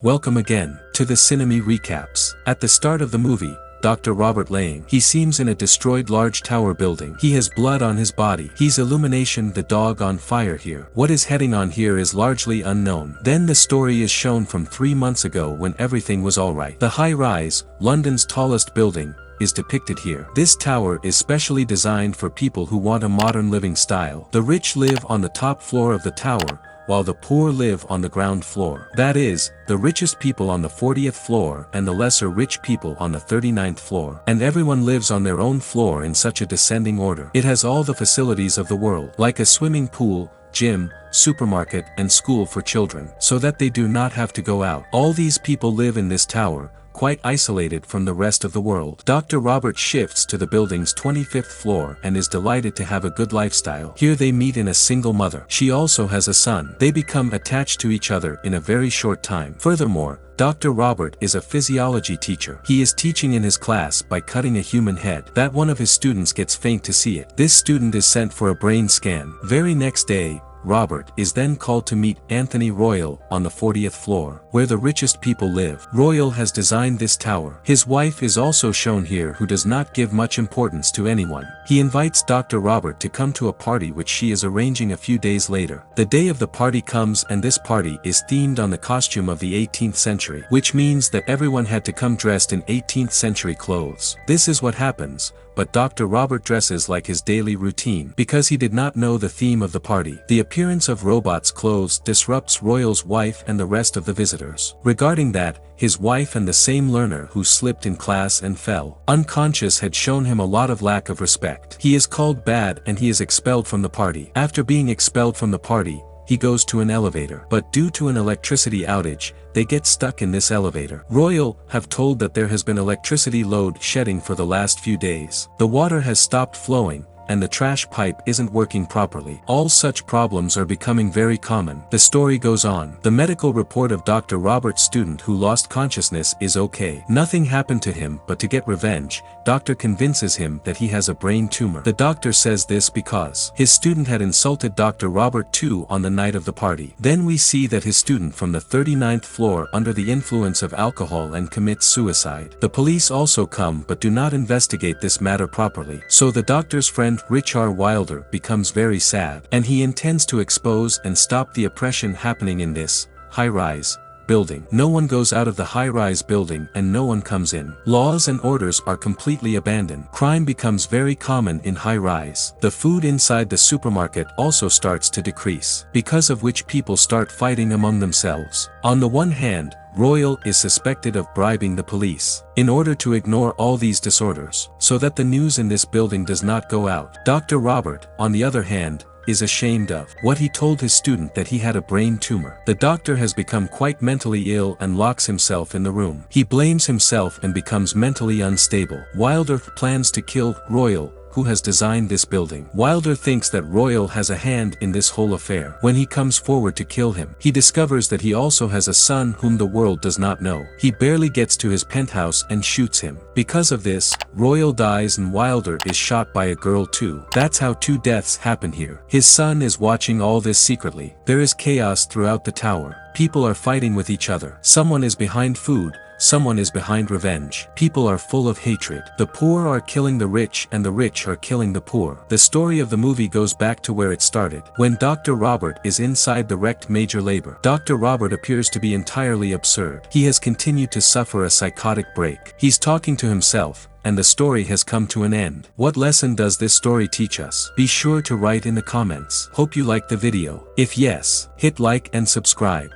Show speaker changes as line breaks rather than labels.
Welcome again to the Cinema Recaps. At the start of the movie, Dr. Robert Lang. He seems in a destroyed large tower building. He has blood on his body. He's Illumination the dog on fire here. What is heading on here is largely unknown. Then the story is shown from 3 months ago when everything was alright. The high-rise, London's tallest building, is depicted here. This tower is specially designed for people who want a modern living style. The rich live on the top floor of the tower, while the poor live on the ground floor. That is, the richest people on the 40th floor and the lesser rich people on the 39th floor. And everyone lives on their own floor in such a descending order. It has all the facilities of the world, like a swimming pool, gym, supermarket, and school for children, so that they do not have to go out. All these people live in this tower, quite isolated from the rest of the world. Dr. Robert shifts to the building's 25th floor and is delighted to have a good lifestyle. Here they meet in a single mother. She also has a son. They become attached to each other in a very short time. Furthermore, Dr. Robert is a physiology teacher. He is teaching in his class by cutting a human head. That one of his students gets faint to see it. This student is sent for a brain scan. Very next day, Robert is then called to meet Anthony Royal on the 40th floor, where the richest people live. Royal has designed this tower. His wife is also shown here, who does not give much importance to anyone. He invites Dr. Robert to come to a party which she is arranging a few days later. The day of the party comes and this party is themed on the costume of the 18th century, which means that everyone had to come dressed in 18th century clothes. This is what happens, but Dr. Robert dresses like his daily routine because he did not know the theme of the party. The appearance of robots' clothes disrupts Royal's wife and the rest of the visitors. Regarding that, his wife and the same learner who slipped in class and fell unconscious had shown him a lot of lack of respect. He is called bad and he is expelled from the party. After being expelled from the party, he goes to an elevator, but due to an electricity outage, they get stuck in this elevator. Royal have told that there has been electricity load shedding for the last few days. The water has stopped flowing, and the trash pipe isn't working properly. All such problems are becoming very common. The story goes on. The medical report of Dr. Robert's student who lost consciousness is okay. Nothing happened to him, but to get revenge, doctor convinces him that he has a brain tumor. The doctor says this because his student had insulted Dr. Robert too on the night of the party. Then we see that his student from the 39th floor under the influence of alcohol and commits suicide. The police also come but do not investigate this matter properly. So the doctor's friend Richard Wilder becomes very sad, and he intends to expose and stop the oppression happening in this high-rise building. No one goes out of the high-rise building and no one comes in. Laws and orders are completely abandoned. Crime becomes very common in high-rise. The food inside the supermarket also starts to decrease, because of which people start fighting among themselves. On the one hand, Royal is suspected of bribing the police in order to ignore all these disorders, so that the news in this building does not go out. Dr. Robert, on the other hand, is ashamed of what he told his student, that he had a brain tumor. The doctor has become quite mentally ill and locks himself in the room. He blames himself and becomes mentally unstable. Wilder plans to kill Royal, who has designed this building. Wilder thinks that Royal has a hand in this whole affair. When he comes forward to kill him, he discovers that he also has a son whom the world does not know. He barely gets to his penthouse and shoots him. Because of this, Royal dies and Wilder is shot by a girl too. That's how 2 deaths happen here. His son is watching all this secretly. There is chaos throughout the tower. People are fighting with each other. Someone is behind food. Someone is behind revenge. People are full of hatred. The poor are killing the rich and the rich are killing the poor. The story of the movie goes back to where it started, when Dr. Robert is inside the wrecked major labor. Dr. Robert appears to be entirely absurd. He has continued to suffer a psychotic break. He's talking to himself, and the story has come to an end. What lesson does this story teach us? Be sure to write in the comments. Hope you liked the video. If yes, hit like and subscribe.